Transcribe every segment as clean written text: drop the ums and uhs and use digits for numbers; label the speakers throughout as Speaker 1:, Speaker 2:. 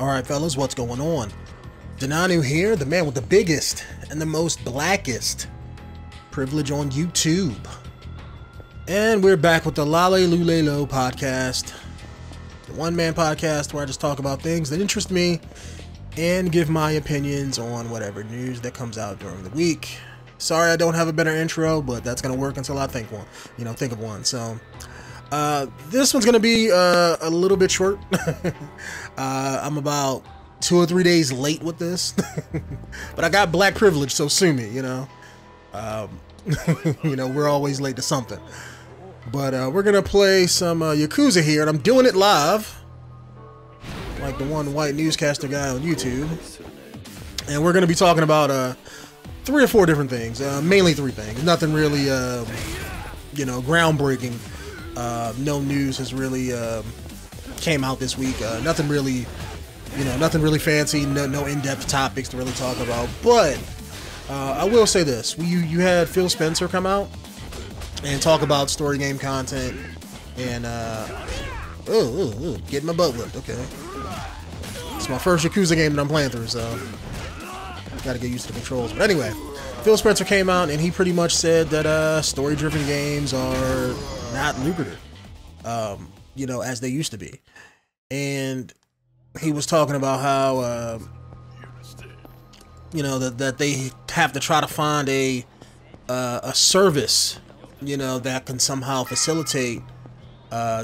Speaker 1: Alright fellas, what's going on? Denonu here, the man with the biggest and the most blackest privilege on YouTube. And we're back with the 𝐥𝐤𝐤𝐞 podcast. The one-man podcast where I just talk about things that interest me and give my opinions on whatever news that comes out during the week. Sorry I don't have a better intro, but that's gonna work until I think of one. So this one's gonna be a little bit short. I'm about 2 or 3 days late with this, but I got black privilege, so sue me. We're always late to something. But we're gonna play some Yakuza here, and I'm doing it live, like the one white newscaster guy on YouTube. And we're gonna be talking about 3 or 4 different things, mainly 3 things. Nothing really, groundbreaking. No news has really came out this week. Nothing really fancy. No in-depth topics to really talk about. But I will say this: you had Phil Spencer come out and talk about story game content, and getting my butt whipped. Okay, it's my first Yakuza game that I'm playing through, so gotta get used to the controls. But anyway, Phil Spencer came out and he pretty much said that story-driven games are not lucrative, as they used to be. And he was talking about how, that they have to try to find a service, that can somehow facilitate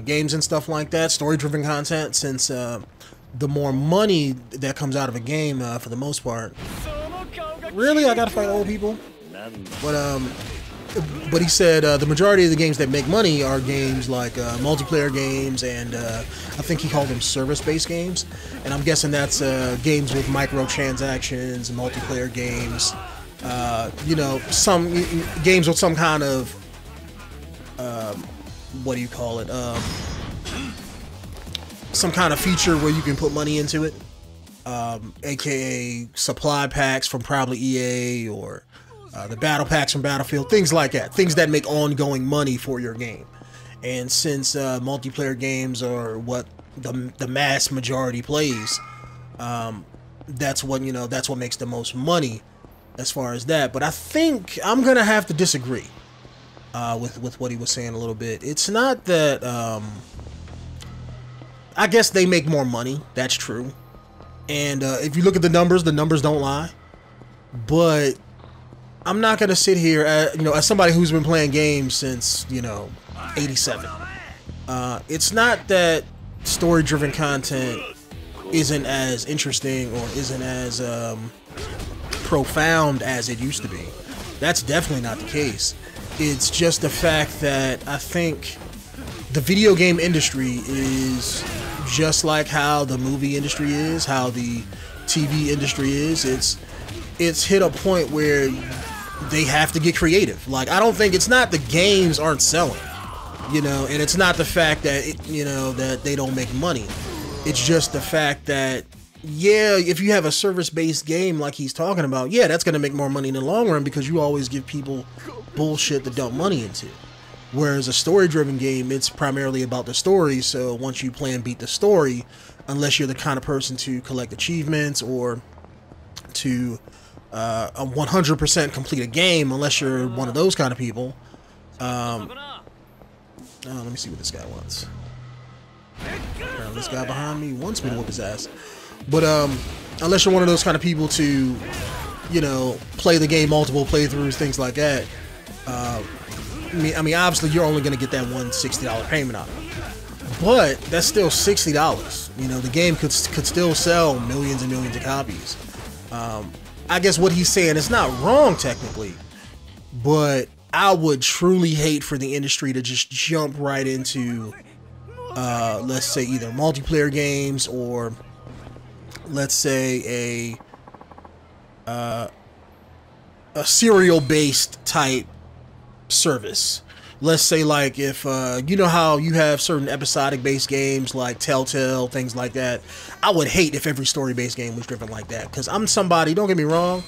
Speaker 1: games and stuff like that, story-driven content, since the more money that comes out of a game, for the most part. Really, I gotta fight old people? But he said the majority of the games that make money are games like multiplayer games, and I think he called them service-based games. And I'm guessing that's games with microtransactions, multiplayer games, some games with some kind of some kind of feature where you can put money into it, aka supply packs from probably EA, or the battle packs from Battlefield, things like that, things that make ongoing money for your game. And since multiplayer games are what the mass majority plays, that's what makes the most money as far as that. But I think I'm gonna have to disagree with what he was saying a little bit. It's not that I guess they make more money, that's true, and if you look at the numbers don't lie. But I'm not gonna sit here, as somebody who's been playing games since, '87. It's not that story-driven content isn't as interesting or isn't as profound as it used to be. That's definitely not the case. It's just the fact that I think the video game industry is just like how the movie industry is, how the TV industry is. It's hit a point where they have to get creative. Like, I don't think it's not the games aren't selling, and it's not the fact that that they don't make money. It's just the fact that, yeah, if you have a service-based game like he's talking about, yeah, that's gonna make more money in the long run because you always give people bullshit to dump money into. Whereas a story-driven game, it's primarily about the story. So once you play and beat the story, unless you're the kind of person to collect achievements or to 100% complete a game, unless you're one of those kind of people. Let me see what this guy wants. This guy behind me wants me to whip his ass. But unless you're one of those kind of people to, play the game multiple playthroughs, things like that. I mean, obviously you're only going to get that one $60 payment out of it. But that's still $60. The game could still sell millions and millions of copies. I guess what he's saying is not wrong technically, but I would truly hate for the industry to just jump right into, let's say, either multiplayer games or, let's say, a serial-based type service. Let's say, like, if how you have certain episodic-based games like Telltale, things like that. I would hate if every story-based game was driven like that, because I'm somebody, don't get me wrong,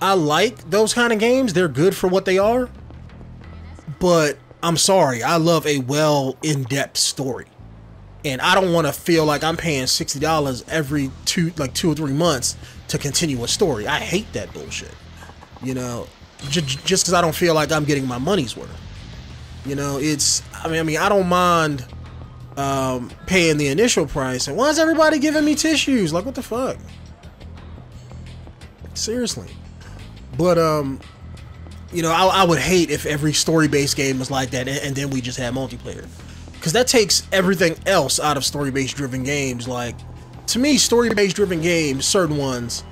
Speaker 1: I like those kind of games. They're good for what they are, but I'm sorry, I love a well in-depth story. and I don't want to feel like I'm paying $60 every 2 or 3 months to continue a story. I hate that bullshit. You know, just because I don't feel like I'm getting my money's worth. You know, I mean, I don't mind paying the initial price. And why is everybody giving me tissues? Like, what the fuck? Seriously. But you know, I would hate if every story-based game was like that, and then we just had multiplayer, because that takes everything else out of story-based driven games. Like, to me, story-based driven games, certain ones,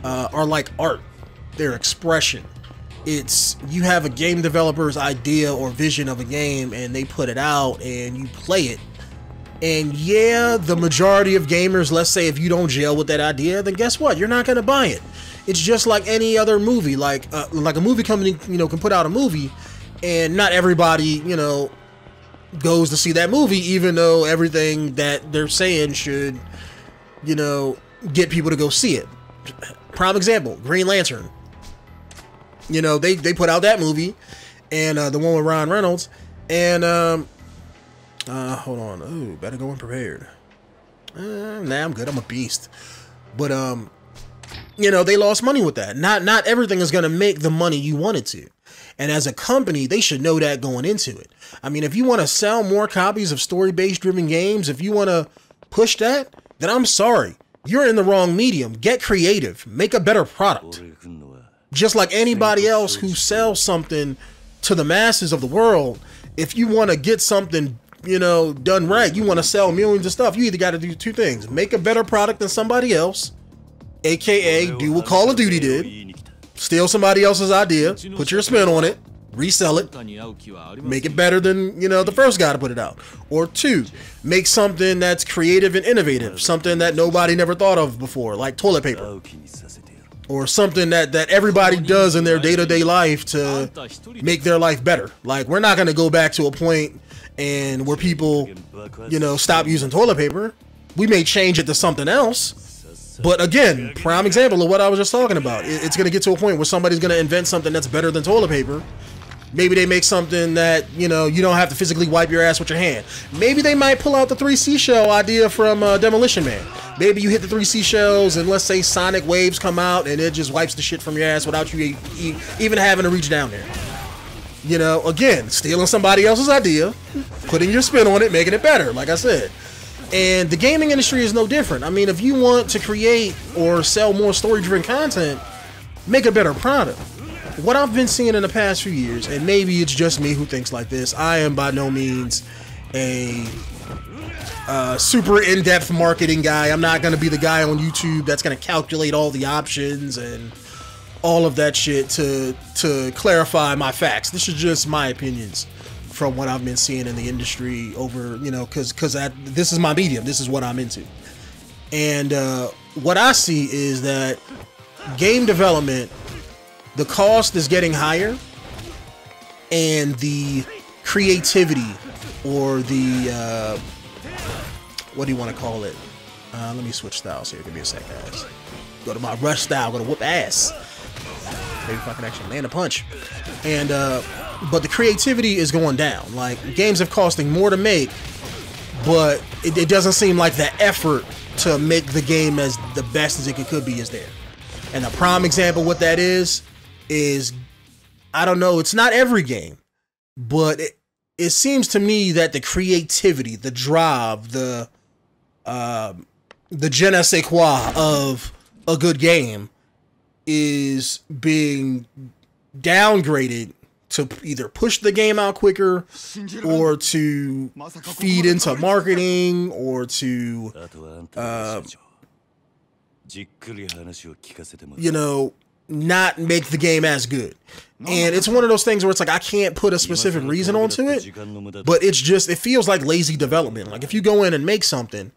Speaker 1: are like art. Their expression. It's, you have a game developer's idea or vision of a game, and they put it out, and you play it. And yeah, the majority of gamers, let's say if you don't gel with that idea, then guess what? You're not going to buy it. It's just like any other movie. Like a movie company, you know, can put out a movie, and not everybody, you know, goes to see that movie, even though everything that they're saying should, you know, get people to go see it. Prime example, Green Lantern. You know, they put out that movie, and the one with Ryan Reynolds, and hold on, ooh, better go unprepared. Nah, I'm good, I'm a beast. But you know, they lost money with that. Not everything is gonna make the money you want it to, and as a company, they should know that going into it. I mean, if you want to sell more copies of story-based driven games, if you want to push that, then I'm sorry, you're in the wrong medium. Get creative, make a better product. Just like anybody else who sells something to the masses of the world, if you want to get something, you know, done right, you want to sell millions of stuff, you either got to do 2 things. Make a better product than somebody else, aka do what Call of Duty did. Steal somebody else's idea, put your spin on it, resell it, make it better than, you know, the first guy to put it out. Or 2, make something that's creative and innovative, something that nobody never thought of before, like toilet paper. Or something that everybody does in their day-to-day life to make their life better. Like, we're not going to go back to a point and where people, you know, stop using toilet paper. We may change it to something else. But again, prime example of what I was just talking about. It's going to get to a point where somebody's going to invent something that's better than toilet paper. Maybe they make something that, you know, you don't have to physically wipe your ass with your hand. Maybe they might pull out the 3 seashell idea from Demolition Man. Maybe you hit the 3 seashells and let's say sonic waves come out and it just wipes the shit from your ass without you even having to reach down there. You know, again, stealing somebody else's idea, putting your spin on it, making it better, like I said. And the gaming industry is no different. I mean, if you want to create or sell more story-driven content, make a better product. What I've been seeing in the past few years, and maybe it's just me who thinks like this, I am by no means a super in-depth marketing guy. I'm not going to be the guy on YouTube that's going to calculate all the options and all of that shit to clarify my facts. This is just my opinions from what I've been seeing in the industry over, you know, because this is my medium. This is what I'm into. And what I see is that game development, the cost is getting higher, and the creativity, or the what do you want to call it? Let me switch styles here. Give me a sec, guys. Go to my rush style. Go to whoop ass. Maybe if I can actually land a punch. And but the creativity is going down. Like, games are costing more to make, but it doesn't seem like the effort to make the game as the best as it could be is there. And a prime example of what that is I don't know, it's not every game, but it seems to me that the creativity, the drive, the je ne sais quoi of a good game is being downgraded to either push the game out quicker, or to feed into marketing, or to you know, not make the game as good. And it's one of those things where it's like, I can't put a specific reason onto it, but it's just, it feels like lazy development. Like, if you go in and make something,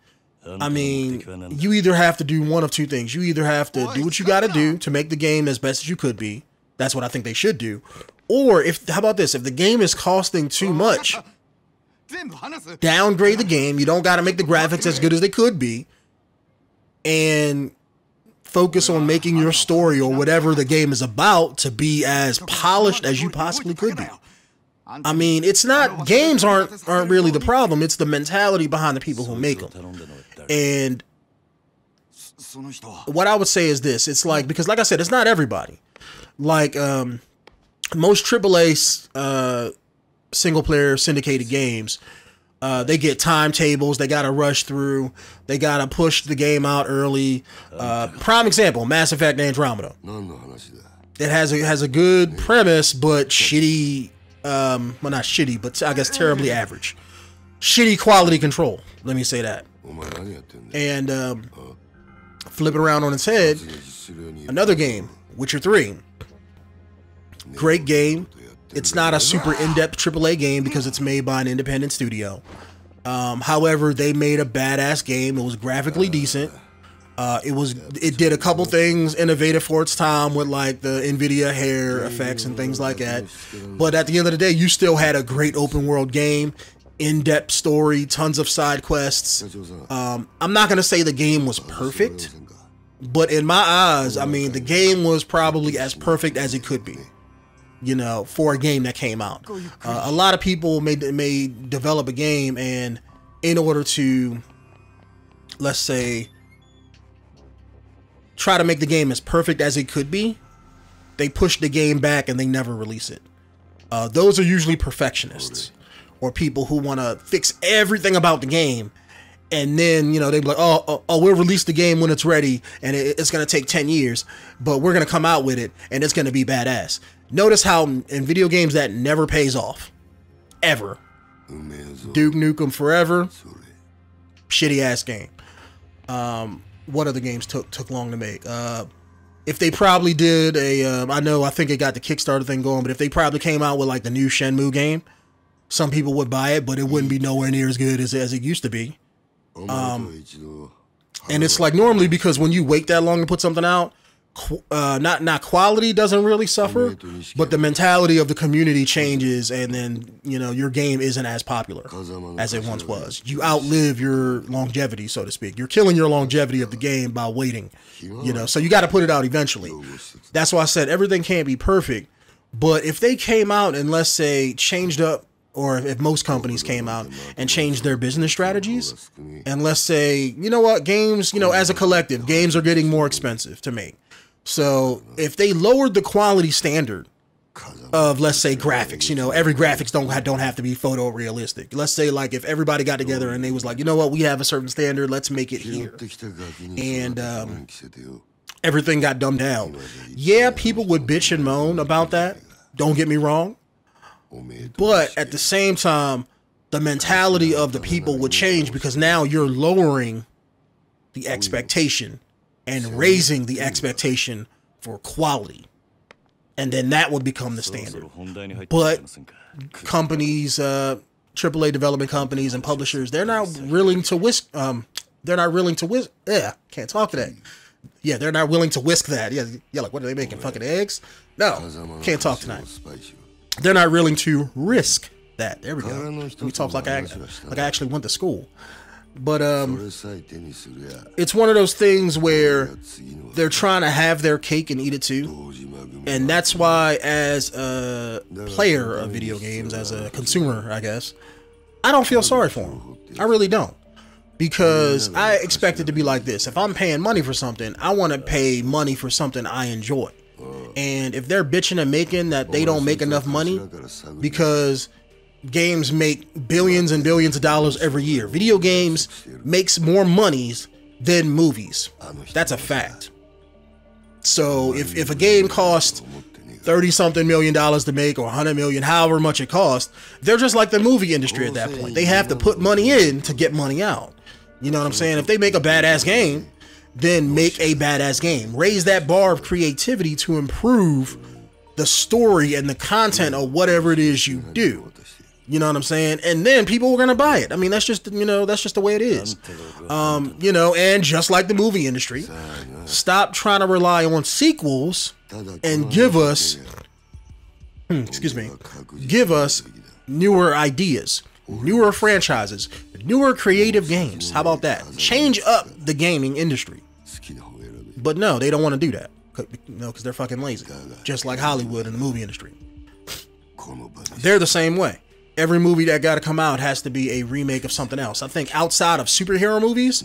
Speaker 1: I mean, you either have to do one of 2 things. You either have to do what you got to do to make the game as best as you could be. That's what I think they should do. Or how about this? If the game is costing too much, downgrade the game. You don't got to make the graphics as good as they could be, and focus on making your story or whatever the game is about to be as polished as you possibly could be. I mean, it's not, games aren't really the problem. It's the mentality behind the people who make them. And what I would say is this: it's like, because like I said, it's not everybody. Like most AAA single player syndicated games, they get timetables, they gotta rush through, they gotta push the game out early. Prime example, Mass Effect Andromeda. It has a good premise, but shitty, well, not shitty, but I guess terribly average. Shitty quality control, let me say that. And flip it around on its head, another game, Witcher 3. Great game. It's not a super in-depth AAA game because it's made by an independent studio. However, they made a badass game. It was graphically decent. It did a couple things innovative for its time with like the NVIDIA hair effects and things like that. But at the end of the day, you still had a great open world game, in-depth story, tons of side quests. I'm not gonna say the game was perfect, but in my eyes, I mean, the game was probably as perfect as it could be, you know, for a game that came out. A lot of people may develop a game, and in order to, let's say, try to make the game as perfect as it could be, they push the game back and they never release it. Those are usually perfectionists, or people who want to fix everything about the game, and then, you know, they be like, oh, we'll release the game when it's ready, and it's going to take 10 years, but we're going to come out with it, and it's going to be badass. Notice how in video games that never pays off. Ever. Duke Nukem Forever. Shitty ass game. What other games took long to make? If they probably did I think it got the Kickstarter thing going, but if they probably came out with like the new Shenmue game, some people would buy it, but it wouldn't be nowhere near as good as it used to be. And it's like, normally, because when you wait that long to put something out, not quality doesn't really suffer, but the mentality of the community changes, and then, you know, your game isn't as popular as it once was. You outlive your longevity, so to speak. You're killing your longevity of the game by waiting, you know, so you got to put it out eventually. That's why I said everything can't be perfect, but if they came out and, let's say, changed up, or if most companies came out and changed their business strategies, and let's say, you know what, games, you know, as a collective, games are getting more expensive to make. So if they lowered the quality standard of, let's say, graphics, you know, every graphics don't have to be photorealistic. Let's say, like, if everybody got together and they was like, you know what, we have a certain standard, let's make it here. And everything got dumbed down. Yeah, people would bitch and moan about that. Don't get me wrong. But at the same time, the mentality of the people would change, because now you're lowering the expectation and raising the expectation for quality. And then that would become the standard. But companies, AAA development companies and publishers, they're not willing to whisk, can't talk to that. Yeah, they're not willing to whisk that. Yeah, like, what are they making, fucking eggs? No, can't talk tonight. They're not willing to risk that. There we go. Let me talk like I actually went to school. But it's one of those things where they're trying to have their cake and eat it too. And that's why, as a player of video games, as a consumer, I guess, I don't feel sorry for them. I really don't. Because I expect it to be like this. If I'm paying money for something, I want to pay money for something I enjoy. And if they're bitching and making that they don't make enough money, because games make billions and billions of dollars every year. Video games makes more monies than movies. That's a fact. So if a game costs $30-something million to make, or 100 million, however much it costs, they're just like the movie industry at that point. They have to put money in to get money out. You know what I'm saying? If they make a badass game, then make a badass game. Raise that bar of creativity to improve the story and the content of whatever it is you do. You know what I'm saying? And then people are gonna buy it. I mean, that's just, you know, that's just the way it is. You know, and just like the movie industry, stop trying to rely on sequels and give us, give us newer ideas, newer franchises, newer creative games. How about that? Change up the gaming industry. But no, they don't want to do that. No, because they're fucking lazy. Just like Hollywood and the movie industry. they're the same way. Every movie that got to come out has to be a remake of something else. I think outside of superhero movies,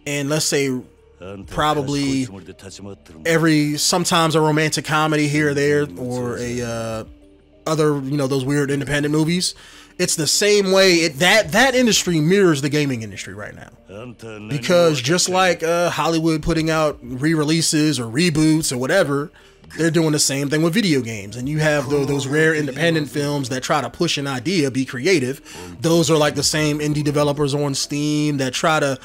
Speaker 1: and let's say probably sometimes a romantic comedy here or there, or a other, you know, those weird independent movies, it's the same way. That industry mirrors the gaming industry right now, because just like Hollywood putting out re-releases or reboots or whatever, they're doing the same thing with video games. And you have those rare independent films that try to push an idea, be creative. Those are like the same indie developers on Steam that try to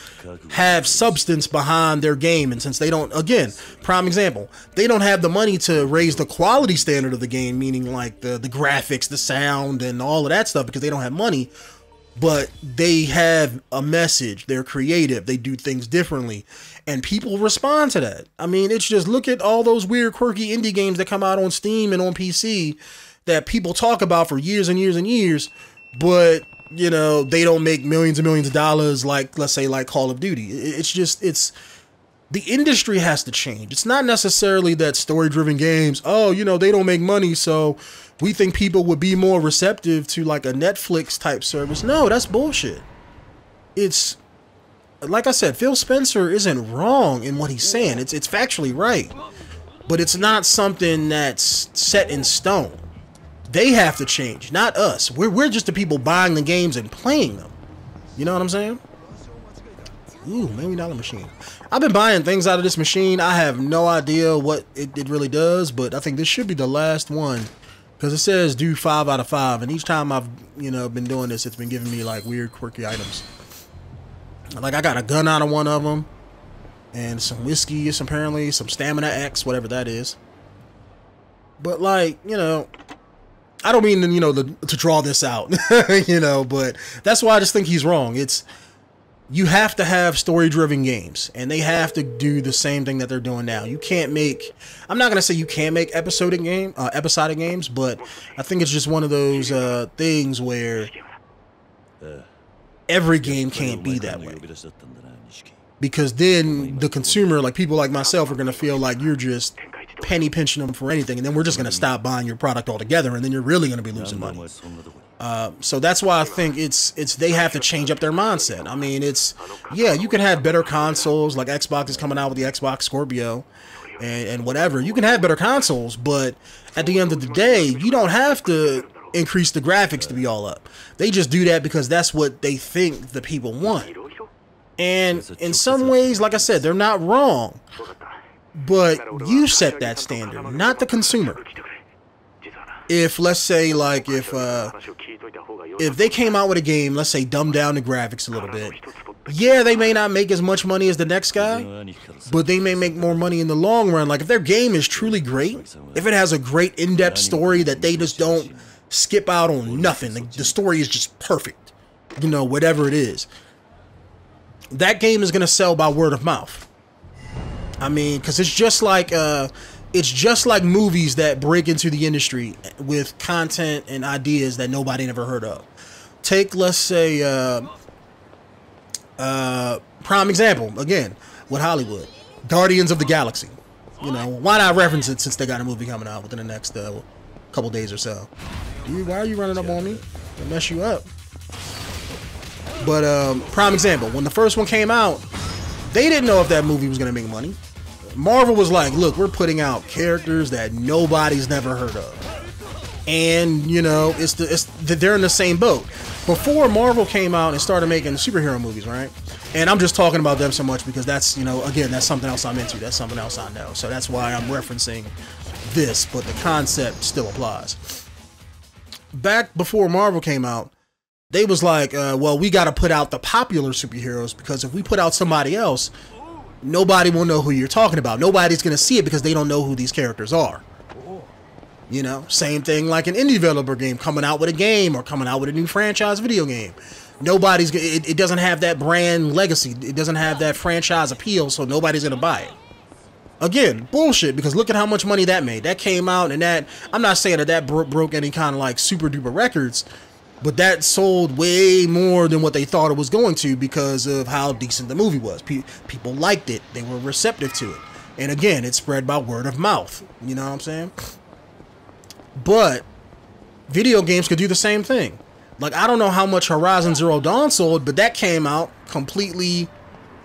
Speaker 1: have substance behind their game. And since they don't, again, prime example, they don't have the money to raise the quality standard of the game, meaning like the graphics, the sound, and all of that stuff, because they don't have money. But they have a message, they're creative, they do things differently, and people respond to that. I mean, it's just, look at all those weird, quirky indie games that come out on Steam and on PC that people talk about for years and years and years, but, you know, they don't make millions and millions of dollars like, let's say, like Call of Duty. It's just, the industry has to change. It's not necessarily that story-driven games, oh, you know, they don't make money, so we think people would be more receptive to like a Netflix type service. No, that's bullshit. It's, like I said, Phil Spencer isn't wrong in what he's saying. It's factually right, but it's not something that's set in stone. They have to change, not us. We're just the people buying the games and playing them. You know what I'm saying? Ooh, $1 million machine. I've been buying things out of this machine. I have no idea what it really does, but I think this should be the last one, because it says do 5 out of 5, and each time I've, you know, been doing this, it's been giving me like weird, quirky items. Like I got a gun out of one of them, and some whiskey, apparently some stamina X, whatever that is. But like, you know, I don't mean, you know, to draw this out, you know, but that's why I just think he's wrong. You have to have story-driven games, and they have to do the same thing that they're doing now. You can't make, I'm not going to say you can't make episodic games, but I think it's just one of those things where every game can't be that way. Because then the consumer, like people like myself, are going to feel like you're just penny pinching them for anything, and then we're just going to stop buying your product altogether, and then you're really going to be losing money. So that's why I think they have to change up their mindset. I mean, yeah, you can have better consoles, like Xbox is coming out with the Xbox Scorpio and whatever. You can have better consoles, but at the end of the day, you don't have to increase the graphics to be all up. They just do that because that's what they think the people want. And in some ways, like I said, they're not wrong, but you set that standard, not the consumer. If, let's say, like, if they came out with a game, let's say, dumbed down the graphics a little bit, yeah, they may not make as much money as the next guy, but they may make more money in the long run. Like, if their game is truly great, if it has a great in-depth story that they just don't skip out on nothing, the story is just perfect, you know, whatever it is, that game is going to sell by word of mouth. I mean, because it's just like movies that break into the industry with content and ideas that nobody never heard of. Take, let's say, prime example, again, with Hollywood, Guardians of the Galaxy. You know, why not reference it since they got a movie coming out within the next couple days or so? Why are you running up on me? I'll mess you up. But prime example, when the first one came out, they didn't know if that movie was going to make money. Marvel was like, look, we're putting out characters that nobody's never heard of. And, you know, they're in the same boat. Before Marvel came out and started making superhero movies, right? And I'm just talking about them so much because that's, you know, again, that's something else I'm into. That's something else I know. So that's why I'm referencing this, but the concept still applies. Back before Marvel came out, they was like, well, we got to put out the popular superheroes, because if we put out somebody else, nobody will know who you're talking about. Nobody's going to see it because they don't know who these characters are. You know, same thing like an indie developer game coming out with a game or coming out with a new franchise video game. It doesn't have that brand legacy. It doesn't have that franchise appeal, so nobody's going to buy it. Again, bullshit, because look at how much money that made. That came out, and I'm not saying that broke any kind of like super duper records, but that sold way more than what they thought it was going to because of how decent the movie was. People liked it. They were receptive to it. And again, it spread by word of mouth. You know what I'm saying? But video games could do the same thing. Like, I don't know how much Horizon Zero Dawn sold, but that came out completely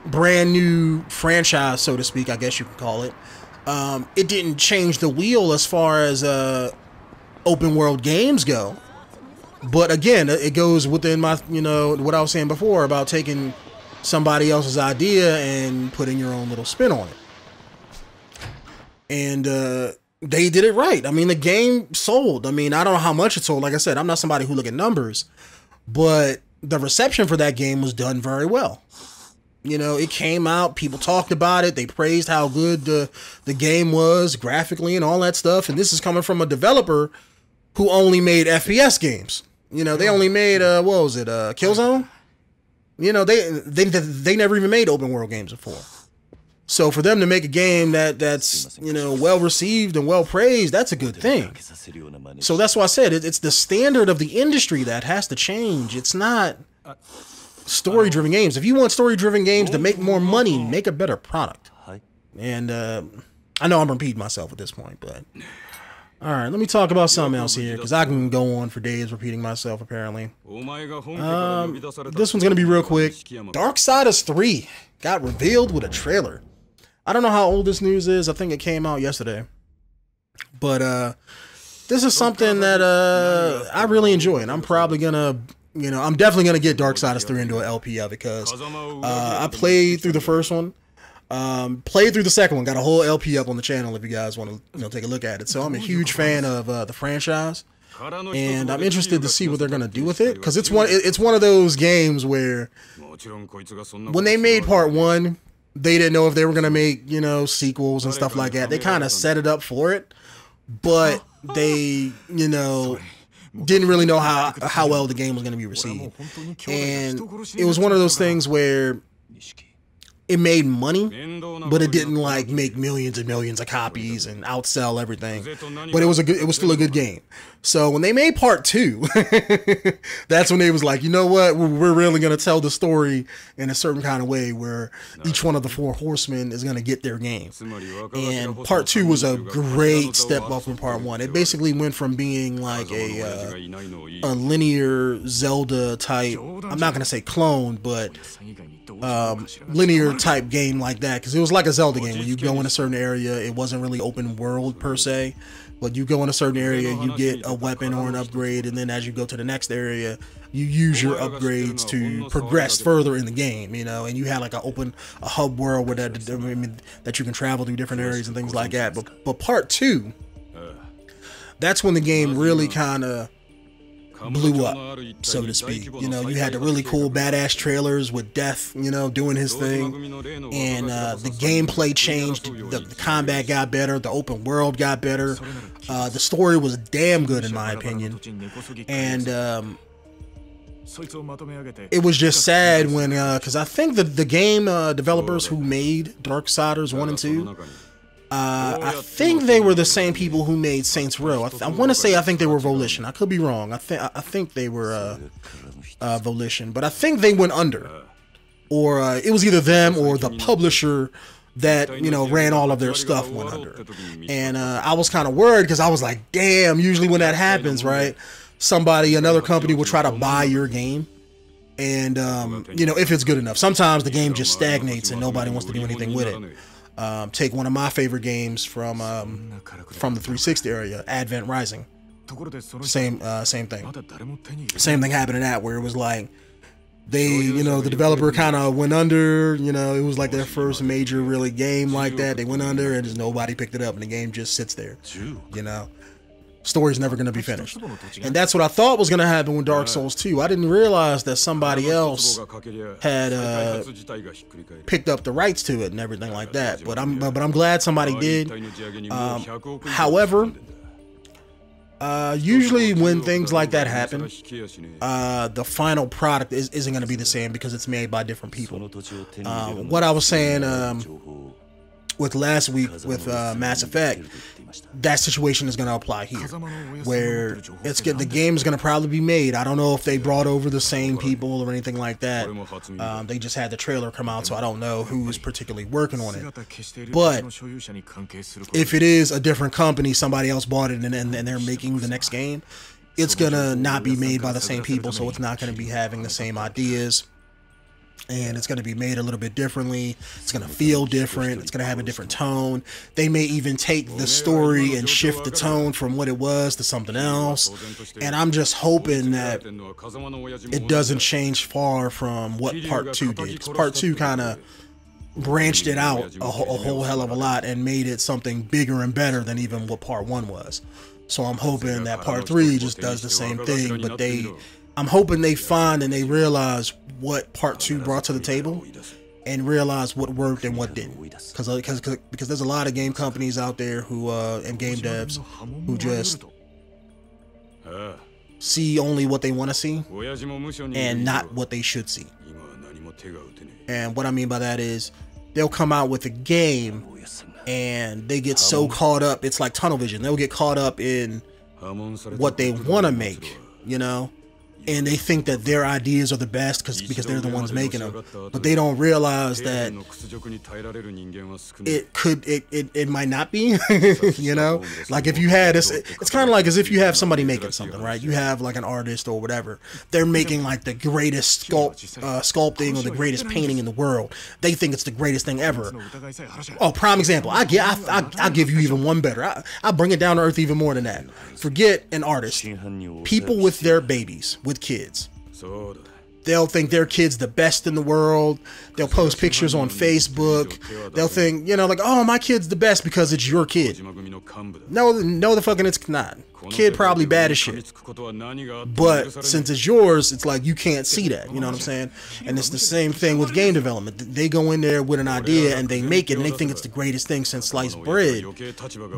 Speaker 1: brand new franchise, so to speak, I guess you could call it. It didn't change the wheel as far as open world games go. But again, it goes within my, you know, what I was saying before about taking somebody else's idea and putting your own little spin on it. And they did it right. I mean, the game sold. I mean, I don't know how much it sold. Like I said, I'm not somebody who look at numbers, but the reception for that game was done very well. You know, it came out, people talked about it, they praised how good the game was graphically and all that stuff. And this is coming from a developer who only made FPS games. You know, they only made what was it, Killzone? You know, they never even made open world games before. So for them to make a game that's, you know, well received and well praised, that's a good thing. So that's why I said it's the standard of the industry that has to change. It's not story-driven games. If you want story-driven games to make more money, make a better product. And I know I'm repeating myself at this point, but all right, let me talk about something else here, because I can go on for days repeating myself, apparently. This one's going to be real quick. Darksiders 3 got revealed with a trailer. I don't know how old this news is. I think it came out yesterday. But this is something that I really enjoy, and I'm probably going to, you know, I'm definitely going to get Darksiders 3 into an LP of it, because I played through the first one. Played through the second one, got a whole LP up on the channel if you guys want to, you know, take a look at it. So I'm a huge fan of the franchise, and I'm interested to see what they're gonna do with it, because it's one of those games where when they made part one, they didn't know if they were gonna make, you know, sequels and stuff like that. They kind of set it up for it, but they, you know, didn't really know how well the game was gonna be received, and it was one of those things where it made money, but it didn't like make millions and millions of copies and outsell everything. But it was still a good game. So when they made part 2, that's when they was like, you know what, we're really gonna tell the story in a certain kind of way where each one of the 4 horsemen is gonna get their game. And part 2 was a great step up from part 1. It basically went from being like a linear Zelda type, I'm not gonna say clone, but linear type game like that, because it was like a Zelda game where you go in a certain area. It wasn't really open world per se, but you go in a certain area, you get a weapon or an upgrade, and then as you go to the next area, you use your upgrades to progress further in the game, you know. And you had like a hub world where that you can travel through different areas and things like that. But part 2, that's when the game really kind of blew up, so to speak. You know, you had the really cool badass trailers with Death, you know, doing his thing, and the gameplay changed, the combat got better, the open world got better, the story was damn good in my opinion, and it was just sad when, because I think the game developers who made Darksiders 1 and 2, I think they were the same people who made Saints Row. I want to say I think they were Volition. I could be wrong. I think they were Volition, but I think they went under, or it was either them or the publisher that, you know, ran all of their stuff went under. And I was kind of worried, because I was like, damn, usually when that happens, right, another company will try to buy your game, and you know, if it's good enough. Sometimes the game just stagnates and nobody wants to do anything with it. Take one of my favorite games from the 360 area, Advent Rising. Same thing. Same thing happened in that, where it was like you know, the developer kind of went under. You know, it was like their first major really game like that. They went under, and just nobody picked it up, and the game just sits there. You know, story's never going to be finished. And that's what I thought was going to happen with Dark Souls 2. I didn't realize that somebody else had picked up the rights to it and everything like that. But I'm glad somebody did. However, usually when things like that happen, the final product isn't going to be the same, because it's made by different people. What I was saying with last week with Mass Effect, that situation is going to apply here, where the game is going to probably be made. I don't know if they brought over the same people or anything like that. They just had the trailer come out, so I don't know who's particularly working on it. But if it is a different company, somebody else bought it, and they're making the next game, it's gonna not be made by the same people, so it's not gonna be having the same ideas. And it's going to be made a little bit differently. It's going to feel different. It's going to have a different tone. They may even take the story and shift the tone from what it was to something else. And I'm just hoping that it doesn't change far from what Part 2 did. Because Part 2 kind of branched it out a whole hell of a lot and made it something bigger and better than even what Part 1 was. So I'm hoping that Part 3 just does the same thing, but I'm hoping they find and they realize what Part 2 brought to the table and realize what worked and what didn't. Because there's a lot of game companies out there who and game devs who just see only what they want to see and not what they should see. And what I mean by that is they'll come out with a game and they get so caught up, it's like tunnel vision. They'll get caught up in what they want to make, you know? And they think that their ideas are the best because they're the ones making them, but they don't realize that it might not be. You know, like if you had this, it's kind of like as if you have somebody making something, right? You have like an artist or whatever. They're making like the greatest sculpting or the greatest painting in the world. They think it's the greatest thing ever. Oh, prime example. I'll give you even one better. I'll bring it down to earth even more than that. Forget an artist. People with their babies, with kids. They'll think their kid's the best in the world. They'll post pictures on Facebook. They'll think, you know, like, oh, my kid's the best because it's your kid. No, the fucking it's not. Kid probably bad as shit. But since it's yours, it's like you can't see that. You know what I'm saying? And it's the same thing with game development. They go in there with an idea and they make it and they think it's the greatest thing since sliced bread.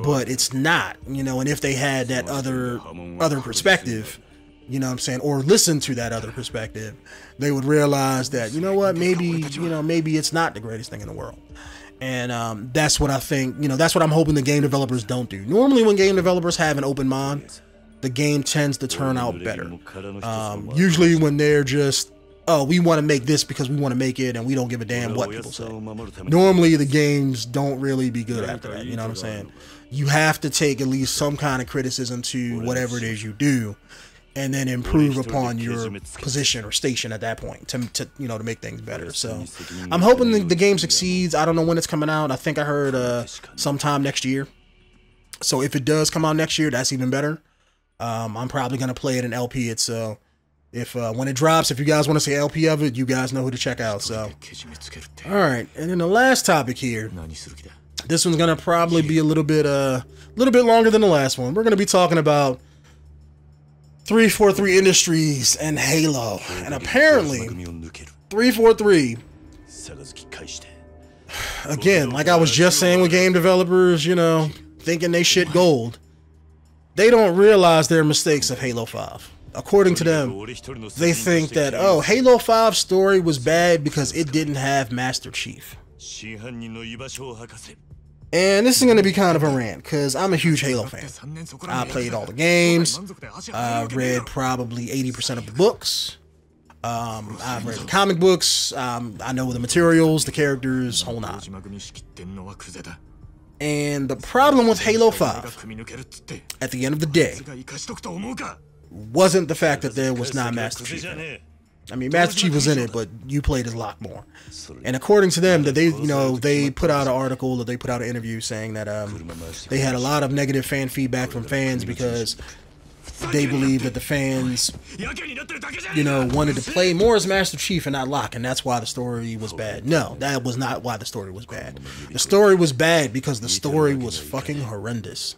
Speaker 1: But it's not, you know, and if they had that other perspective, you know what I'm saying, or listen to that other perspective, they would realize that, you know what, maybe it's not the greatest thing in the world. And that's what I think, you know, that's what I'm hoping the game developers don't do. Normally when game developers have an open mind, the game tends to turn out better. Usually when they're just, oh, we want to make this because we want to make it and we don't give a damn what people say. Normally the games don't really be good after that, you know what I'm saying? You have to take at least some kind of criticism to whatever it is you do, and then improve upon your position or station at that point to you know, to make things better. So I'm hoping the game succeeds. I don't know when it's coming out. I think I heard sometime next year. So if it does come out next year, that's even better. I'm probably gonna play it and LP it. So if when it drops, if you guys want to see LP of it, you guys know who to check out. So all right, and then the last topic here. This one's gonna probably be a little bit longer than the last one. We're gonna be talking about 343 Industries and Halo, and apparently 343, again, like I was just saying with game developers, you know, thinking they shit gold, they don't realize their mistakes of Halo 5. According to them, they think that, oh, Halo 5's story was bad because it didn't have Master Chief. And this is going to be kind of a rant, because I'm a huge Halo fan. I played all the games. I've read probably 80% of the books. I've read the comic books. I know the materials, the characters, whole nine. And the problem with Halo 5, at the end of the day, wasn't the fact that there was not Master Chief in it. I mean, Master Chief was in it, but you played as Locke more. And according to them, that they put out an article, or they put out an interview saying that they had a lot of negative fan feedback from fans because they believe that the fans, you know, wanted to play more as Master Chief and not Locke, and that's why the story was bad. No, that was not why the story was bad. The story was bad because the story was fucking horrendous.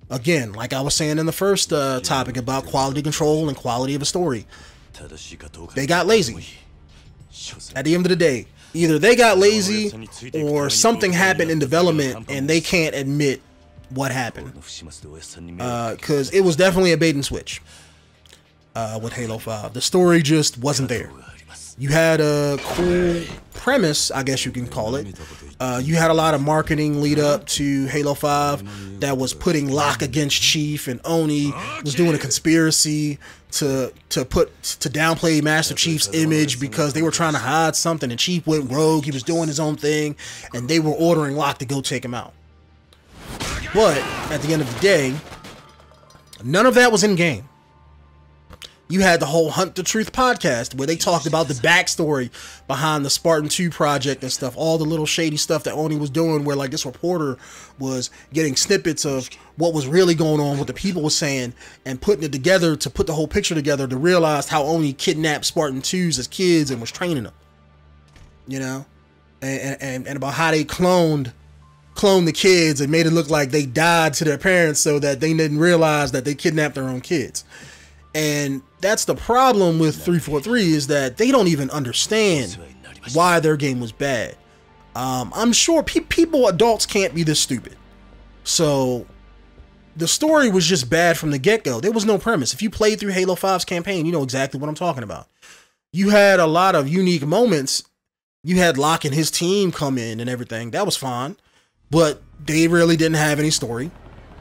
Speaker 1: Again, like I was saying in the first topic about quality control and quality of a story, they got lazy. At the end of the day, either they got lazy or something happened in development and they can't admit what happened. Because it was definitely a bait and switch with Halo 5. The story just wasn't there. You had a cool premise, I guess you can call it. You had a lot of marketing lead up to Halo 5 that was putting Locke against Chief, and Oni was doing a conspiracy to downplay Master Chief's image because they were trying to hide something, and Chief went rogue. He was doing his own thing, and they were ordering Locke to go take him out. But at the end of the day, None of that was in game. You had the whole Hunt the Truth podcast where they talked about the backstory behind the Spartan 2 project and stuff, all the little shady stuff that Oni was doing, where like this reporter was getting snippets of what was really going on, what the people were saying, and putting it together to put the whole picture together to realize how Oni kidnapped Spartan 2s as kids and was training them, you know, and about how they cloned the kids and made it look like they died to their parents so that they didn't realize that they kidnapped their own kids. And that's the problem with 343, is that they don't even understand why their game was bad. I'm sure people, adults, can't be this stupid. So the story was just bad from the get-go. There was no premise. If you played through Halo 5's campaign, you know exactly what I'm talking about. You had a lot of unique moments. You had Locke and his team come in and everything. That was fine. But they really didn't have any story.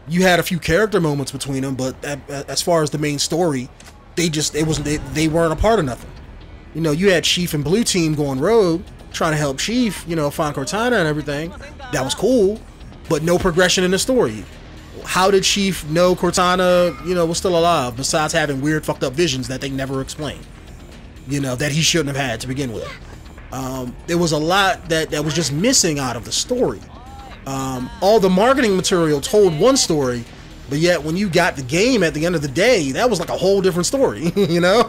Speaker 1: You had a few character moments between them, but as far as the main story, they weren't a part of nothing. You know, you had Chief and Blue Team going rogue, trying to help Chief, you know, find Cortana and everything. That was cool, but no progression in the story. How did Chief know Cortana, you know, was still alive, besides having weird fucked up visions that they never explained, you know, that he shouldn't have had to begin with? There was a lot that was just missing out of the story. All the marketing material told one story, but yet when you got the game at the end of the day, that was like a whole different story, you know?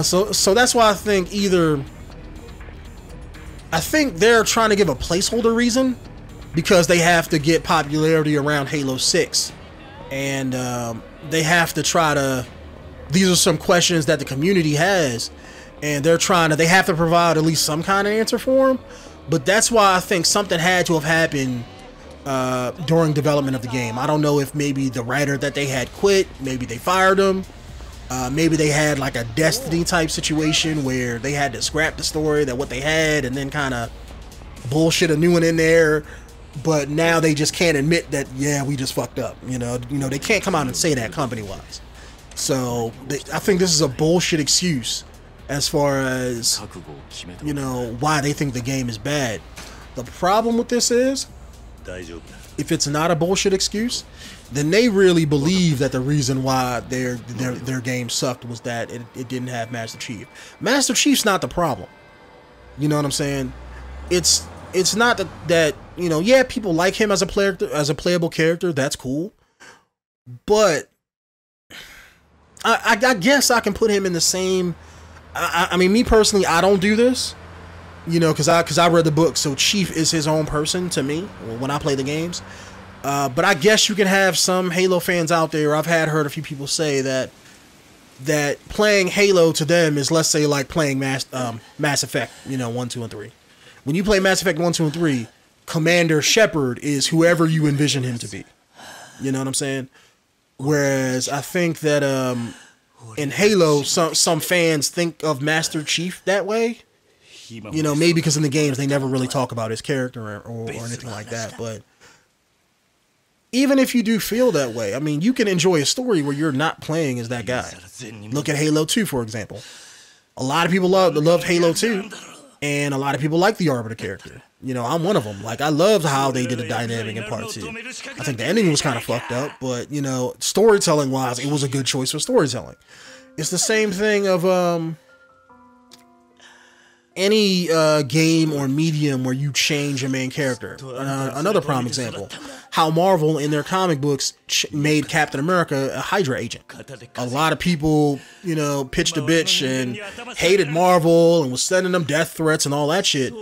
Speaker 1: So that's why I think they're trying to give a placeholder reason, because they have to get popularity around Halo 6, and they have to try to, these are some questions that the community has, and they have to provide at least some kind of answer for them. But that's why I think something had to have happened during development of the game. I don't know if maybe the writer that they had quit, maybe they fired him, maybe they had like a Destiny type situation where they had to scrap the story, that what they had, and then kind of bullshit a new one in there. But now they just can't admit that, yeah, we just fucked up. You know, they can't come out and say that company-wise. So I think this is a bullshit excuse as far as, you know, why they think the game is bad. The problem with this is, if it's not a bullshit excuse, then they really believe that the reason why their game sucked was that it didn't have Master Chief. Master Chief's not the problem. You know what I'm saying? It's not that you know, yeah, people like him as a playable character. That's cool, but I guess I can put him in the same. I mean, me personally, I don't do this, you know, because I read the book, so Chief is his own person to me when I play the games. But I guess you can have some Halo fans out there. I've heard a few people say that playing Halo to them is, let's say, like playing Mass Effect, you know, 1, 2, and 3. When you play Mass Effect 1, 2, and 3, Commander Shepard is whoever you envision him to be. You know what I'm saying? Whereas I think that in Halo, some fans think of Master Chief that way. You know, maybe because in the games they never really talk about his character or anything like that. But even if you do feel that way, I mean, you can enjoy a story where you're not playing as that guy. Look at Halo 2, for example. A lot of people loved Halo 2, and a lot of people like the Arbiter character. You know, I'm one of them. Like, I loved how they did the dynamic in part 2. I think the ending was kind of fucked up, but, you know, storytelling-wise, it was a good choice for storytelling. It's the same thing of any game or medium where you change your main character. Another prime example, how Marvel in their comic books made Captain America a Hydra agent. A lot of people, you know, pitched a bitch and hated Marvel and was sending them death threats and all that shit.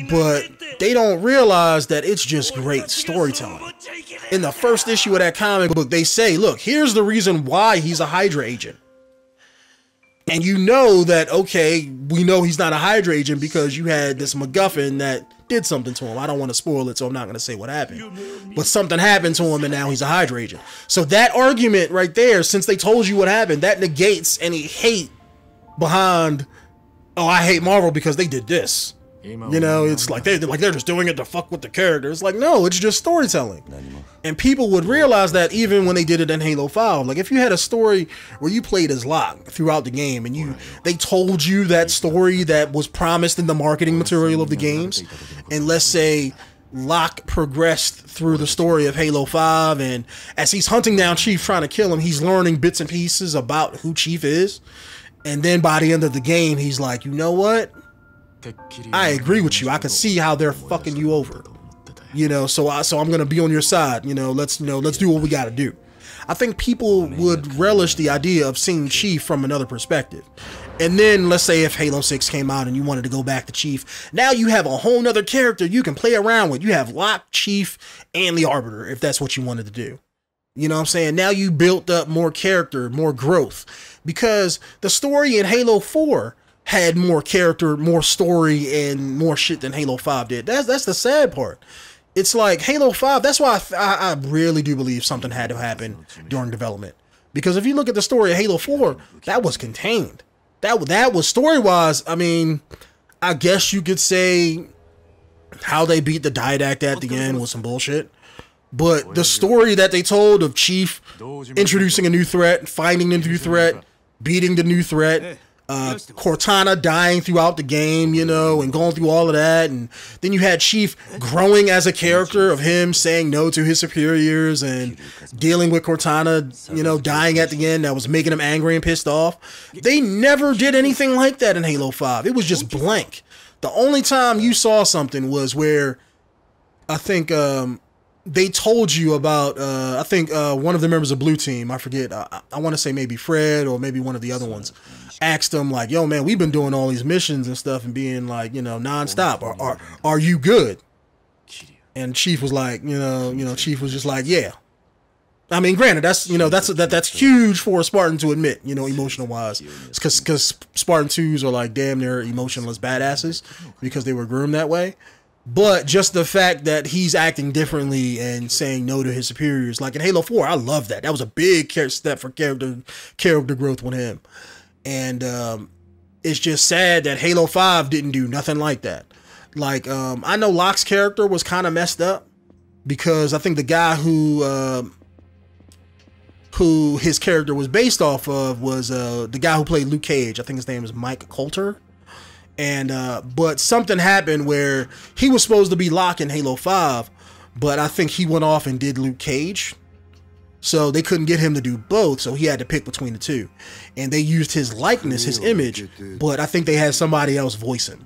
Speaker 1: But they don't realize that it's just great storytelling. In the first issue of that comic book, they say, look, here's the reason why he's a Hydra agent. And you know that, okay, we know he's not a Hydra agent because you had this MacGuffin that did something to him. I don't want to spoil it, so I'm not going to say what happened. But something happened to him, and now he's a Hydra agent. So that argument right there, since they told you what happened, that negates any hate behind, oh, I hate Marvel because they did this. You know, it's like they're just doing it to fuck with the character. It's like, no, it's just storytelling. And people would realize that even when they did it in Halo 5. Like, if you had a story where you played as Locke throughout the game and they told you that story that was promised in the marketing material of the games, and let's say Locke progressed through the story of Halo 5, and as he's hunting down Chief trying to kill him, he's learning bits and pieces about who Chief is. And then by the end of the game, he's like, you know what? I agree with you. I can see how they're fucking you over. You know, so I'm gonna be on your side. Let's do what we gotta do. I think people would relish the idea of seeing Chief from another perspective. And then let's say if Halo 6 came out and you wanted to go back to Chief, now you have a whole nother character you can play around with. You have Locke, Chief, and the Arbiter, if that's what you wanted to do. You know what I'm saying? Now you built up more character, more growth, because the story in Halo 4 had more character, more story, and more shit than Halo 5 did. That's the sad part. It's like Halo 5, that's why I really do believe something had to happen during development. Because if you look at the story of Halo 4, that was contained. That was story-wise, I mean, I guess you could say how they beat the Didact at the end was some bullshit. But the story that they told of Chief introducing a new threat, finding a new threat, beating the new threat, Cortana dying throughout the game, and going through all of that, and then you had Chief growing as a character of him saying no to his superiors and dealing with Cortana, dying at the end. That was making him angry and pissed off. They never did anything like that in Halo 5. It was just blank. The only time you saw something was where I think they told you about I think one of the members of Blue Team, I forget, I want to say maybe Fred or maybe one of the other ones, asked them like, yo man, we've been doing all these missions and stuff and being like, nonstop. Are you good? And Chief was like, Chief was just like, yeah. I mean, granted, that's huge for a Spartan to admit, emotional wise. It's because Spartan 2s are like damn near emotionless badasses because they were groomed that way. But just the fact that he's acting differently and saying no to his superiors, like in Halo 4, I love that. That was a big step for character growth with him. And it's just sad that Halo 5 didn't do nothing like that. Like, I know Locke's character was kind of messed up because I think the guy who his character was based off of was the guy who played Luke Cage. I think his name is Mike Coulter. And but something happened where he was supposed to be Locke in Halo 5, but I think he went off and did Luke Cage. So they couldn't get him to do both, so he had to pick between the two. And they used his likeness, his image, but I think they had somebody else voice him.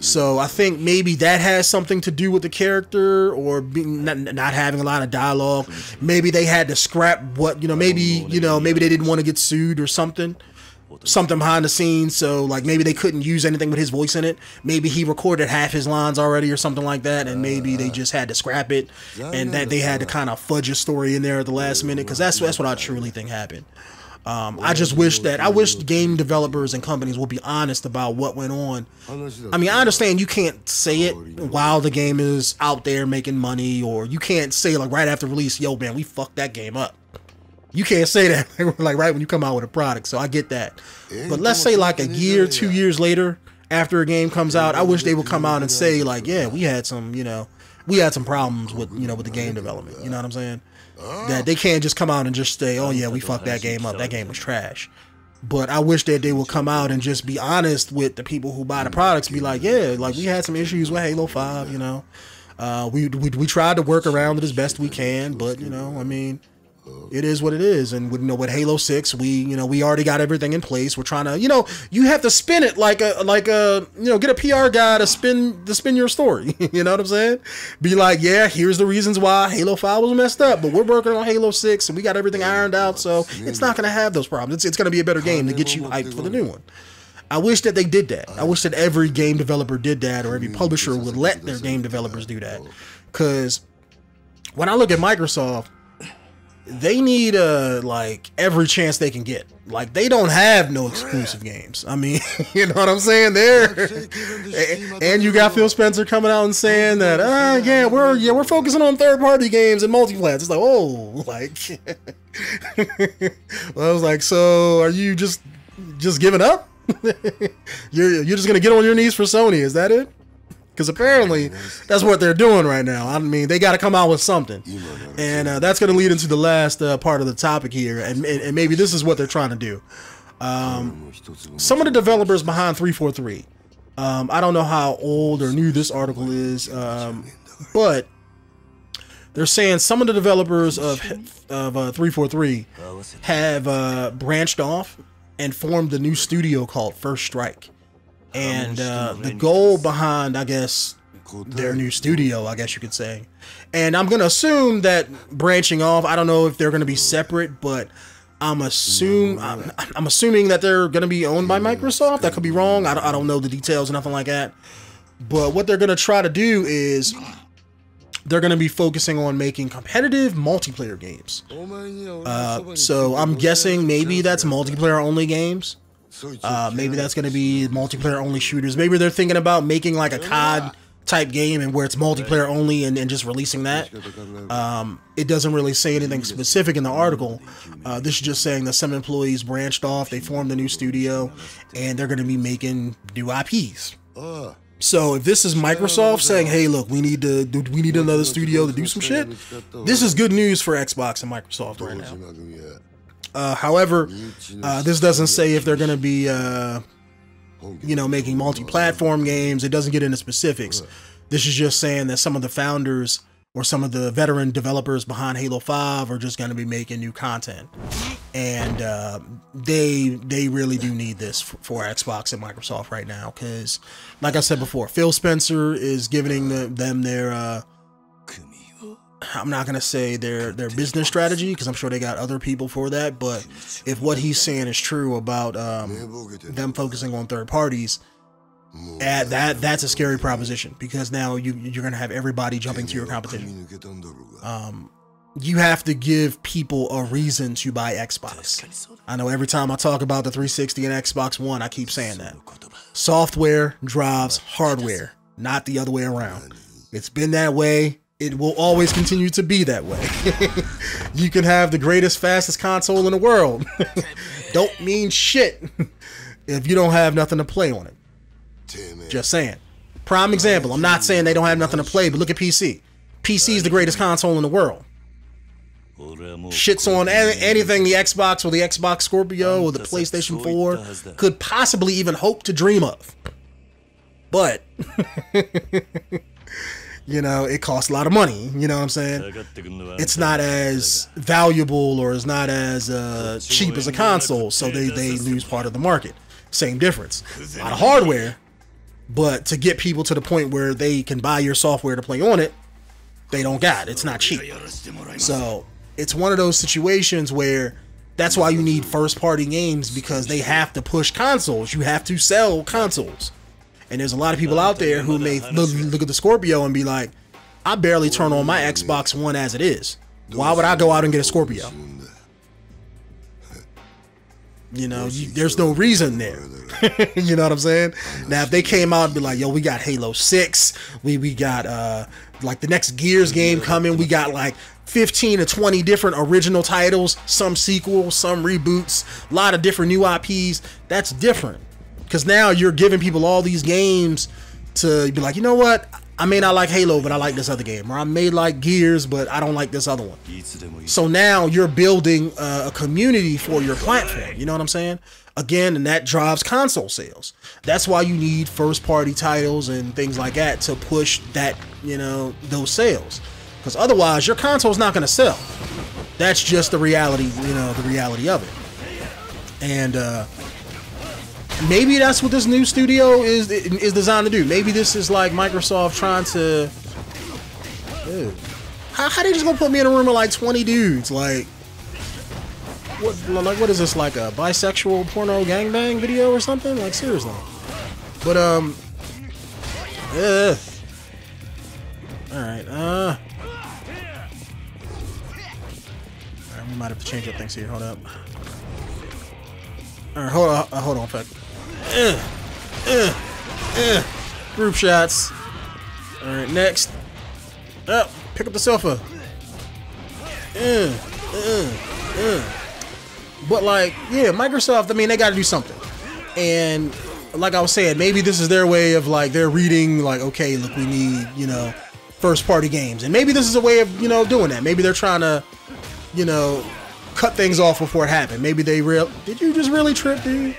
Speaker 1: So I think maybe that has something to do with the character, or not having a lot of dialogue. Maybe they had to scrap what, maybe they didn't want to get sued or something behind the scenes. So like maybe they couldn't use anything with his voice in it. Maybe he recorded half his lines already or something like that, and maybe they just had to scrap it, and that they had to kind of fudge a story in there at the last minute, because that's what I truly think happened. I just wish game developers and companies will be honest about what went on. I mean, I understand you can't say it while the game is out there making money, or you can't say like right after release, yo man, we fucked that game up. You can't say that like right when you come out with a product, so I get that. But let's say like a year, 2 years later, after a game comes out, I wish they would come out and say like, yeah, we had some problems with with the game development. You know what I'm saying? That they can't just come out and just say, oh yeah, we fucked that game up. That game was trash. But I wish that they would come out and just be honest with the people who buy the products. Be like, yeah, like we had some issues with Halo 5. We tried to work around it as best we can, but I mean, it is what it is. And with Halo 6, we already got everything in place. We're trying to, you have to spin it like a get a PR guy to spin your story. You know what I'm saying? Be like, yeah, here's the reasons why Halo 5 was messed up, but we're working on Halo 6 and we got everything ironed out, so it's not going to have those problems. It's going to be a better game to get you hyped for the new one. I wish that they did that. I wish that every game developer did that, or every publisher would let their game developers do that. Because when I look at Microsoft, they need like every chance they can get. Like they don't have no exclusive games. I mean, you know what I'm saying? And you got Phil Spencer coming out and saying that yeah, we're focusing on third-party games and multi-plats. It's like, oh, like well, I was like, so are you just giving up? you're just gonna get on your knees for Sony? Is that it? Because apparently that's what they're doing right now. I mean, they got to come out with something. And that's going to lead into the last part of the topic here. And maybe this is what they're trying to do. Some of the developers behind 343, I don't know how old or new this article is. But they're saying some of the developers of 343 have branched off and formed a new studio called First Strike. And the goal behind, I guess, their new studio, I guess you could say. And I'm going to assume that branching off, I don't know if they're going to be separate, but I'm assuming that they're going to be owned by Microsoft. That could be wrong. I don't know the details or nothing like that. But what they're going to try to do is they're going to be focusing on making competitive multiplayer games. So I'm guessing maybe that's multiplayer only games. Maybe that's going to be multiplayer only shooters. Maybe they're thinking about making like a COD type game and where it's multiplayer only and just releasing that. It doesn't really say anything specific in the article. This is just saying that some employees branched off, they formed a new studio, and they're going to be making new IPs. So if this is Microsoft saying, hey, look, we need another studio to do some shit, this is good news for Xbox and Microsoft right now. However, this doesn't say if they're going to be making multi-platform games. It doesn't get into specifics. This is just saying that some of the founders or some of the veteran developers behind Halo 5 are just going to be making new content. And they really do need this for Xbox and Microsoft right now. Because, like I said before, Phil Spencer is giving them their, I'm not going to say their business strategy, because I'm sure they got other people for that. But if what he's saying is true about them focusing on third parties, that's a scary proposition, because now you're going to have everybody jumping to your competition. You have to give people a reason to buy Xbox. I know every time I talk about the 360 and Xbox One, I keep saying that. Software drives hardware, not the other way around. It's been that way. It will always continue to be that way. You can have the greatest, fastest console in the world. Don't mean shit if you don't have nothing to play on it. Just saying. Prime example. I'm not saying they don't have nothing to play, but look at PC. PC is the greatest console in the world. Shits on anything the Xbox or the Xbox Scorpio or the PlayStation 4 could possibly even hope to dream of. But it costs a lot of money. You know what I'm saying? It's not as valuable or it's not as cheap as a console, so they lose part of the market. Same difference. A lot of hardware, but to get people to the point where they can buy your software to play on it, they don't got it. It's not cheap. So it's one of those situations where that's why you need first-party games, because they have to push consoles. You have to sell consoles. And there's a lot of people out there who may look at the Scorpio and be like, I barely turn on my Xbox One as it is. Why would I go out and get a Scorpio? There's no reason there. You know what I'm saying? Now, if they came out and be like, yo, we got Halo 6, we got like the next Gears game coming, we got like 15 to 20 different original titles, some sequels, some reboots, a lot of different new IPs, that's different. Because now you're giving people all these games to be like, you know what? I may not like Halo, but I like this other game. Or I may like Gears, but I don't like this other one. So now you're building a community for your platform. You know what I'm saying? Again, and that drives console sales. That's why you need first-party titles and things like that to push that, those sales. Because otherwise, your console's not going to sell. That's just the reality, the reality of it. And maybe that's what this new studio is designed to do. Maybe this is like Microsoft trying to... Dude, how they just gonna put me in a room with like 20 dudes? Like what is this, like a bisexual porno gangbang video or something? Like, seriously. But yeah. Alright, we might have to change up things here. Hold up. Alright, hold on, fuck. Group shots. Alright, next. Up, pick up the sofa. But like, yeah, Microsoft, I mean, they gotta do something. And like I was saying, maybe this is their way of like, they're reading like, okay, look, we need, first party games. And maybe this is a way of, doing that. Maybe they're trying to, cut things off before it happened. Maybe they did you just really trip, dude?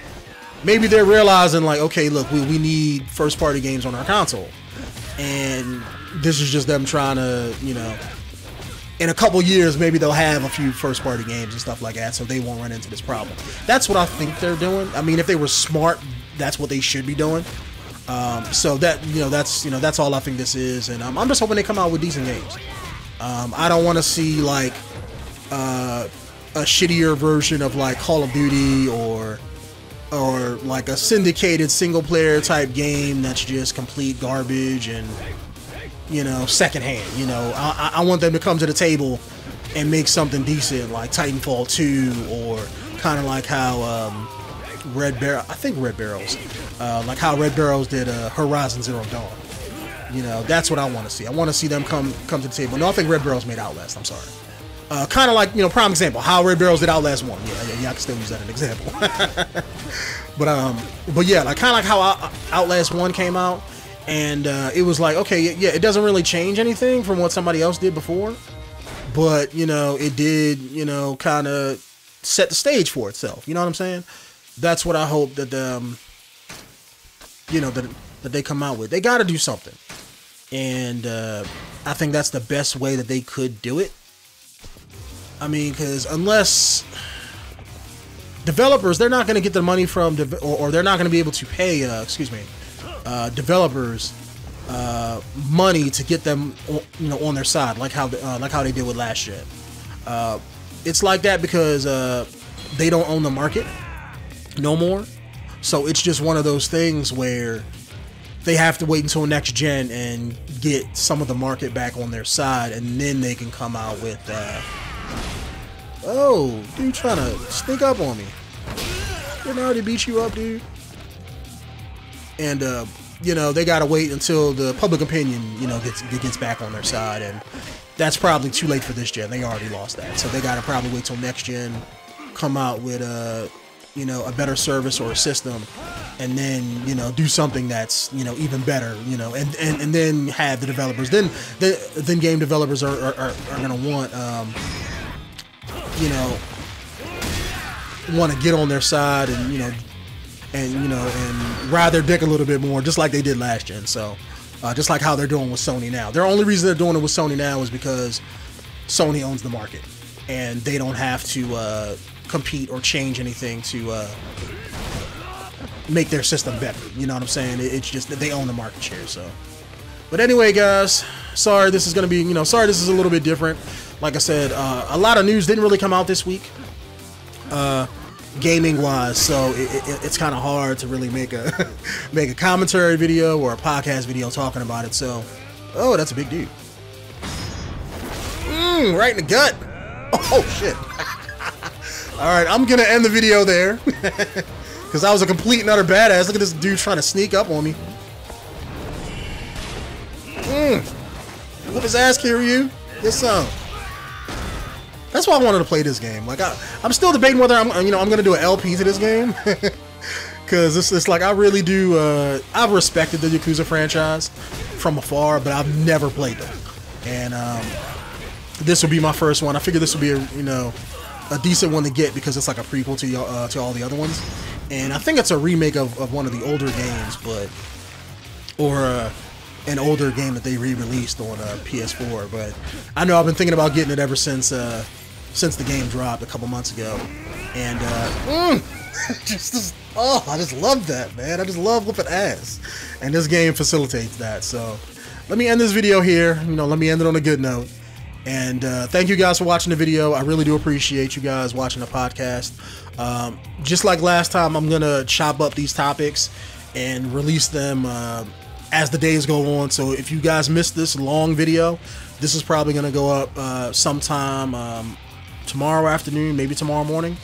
Speaker 1: Maybe they're realizing like, okay, look, we need first party games on our console. And this is just them trying to, you know, in a couple years, maybe they'll have a few first-party games and stuff like that, so they won't run into this problem. That's what I think they're doing. I mean, if they were smart, that's what they should be doing. So that, you know, that's all I think this is, and I'm just hoping they come out with decent games. I don't want to see like a shittier version of like Call of Duty or like a syndicated single-player type game that's just complete garbage and, you know, secondhand. You know, I want them to come to the table and make something decent, like Titanfall 2, or kind of like how Red Barrels, like how Red Barrels did Horizon Zero Dawn. You know, that's what I want to see. I want to see them come to the table. No, I think Red Barrels made Outlast. I'm sorry. Kind of like, you know, prime example, how Red Barrels did Outlast 1. Yeah, I can still use that as an example. But yeah, like kind of like how Outlast 1 came out. And it was like, okay, yeah, it doesn't really change anything from what somebody else did before, but, you know, it did, you know, kind of set the stage for itself. You know what I'm saying? That's what I hope that, you know, that they come out with. They got to do something. And I think that's the best way that they could do it. I mean, because unless developers, they're not going to get the money from, or they're not going to be able to pay, developers money to get them, you know, on their side, like how they did with last gen. It's like that because they don't own the market no more, so it's just one of those things where they have to wait until next gen and get some of the market back on their side, and then they can come out with oh, dude, trying to sneak up on me. Didn't I already beat you up, dude? And you know, they gotta wait until the public opinion, you know, gets back on their side, and that's probably too late for this gen. They already lost that, so they gotta probably wait till next gen, come out with you know, a better service or a system, and then, you know, do something that's, you know, even better, you know, and then have the developers. Then game developers are gonna want, you know, want to get on their side and, you know, and ride their dick a little bit more, just like they did last gen. So, just like how they're doing with Sony now. Their only reason they're doing it with Sony now is because Sony owns the market, and they don't have to compete or change anything to make their system better. You know what I'm saying? It's just that they own the market share. So, but anyway, guys, sorry this is gonna be, you know, sorry this is a little bit different. Like I said, a lot of news didn't really come out this week, gaming wise, so it's kind of hard to really make a make a commentary video or a podcast video talking about it. So, oh, that's a big dude. Right in the gut. Oh shit. All right, I'm gonna end the video there because I was a complete and utter badass. Look at this dude trying to sneak up on me. Whoop his ass, 𝐥𝐤𝐤. Get some. That's why I wanted to play this game. Like I'm still debating whether I'm gonna do an LP to this game, because it's like I really do. I've respected the Yakuza franchise from afar, but I've never played them, and this will be my first one. I figure this will be a decent one to get because it's like a prequel to all the other ones, and I think it's a remake of one of the older games, or an older game that they re-released on PS4. But I know I've been thinking about getting it ever since the game dropped a couple months ago, and I just love that, man. I just love whooping ass, and this game facilitates that. So let me end this video here. Let me end it on a good note. And thank you guys for watching the video. I really do appreciate you guys watching the podcast. Just like last time, I'm gonna chop up these topics and release them as the days go on. So if you guys missed this long video, this is probably gonna go up sometime tomorrow afternoon, maybe tomorrow morning,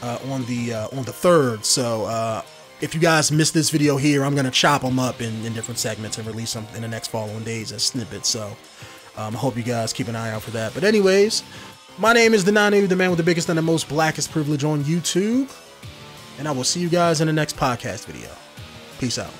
Speaker 1: on the 3rd. So if you guys missed this video here, I'm gonna chop them up in different segments and release them in the next following days as snippets. So I hope you guys keep an eye out for that. But anyways, my name is Denonu, the man with the biggest and the most blackest privilege on YouTube, and I will see you guys in the next podcast video. Peace out.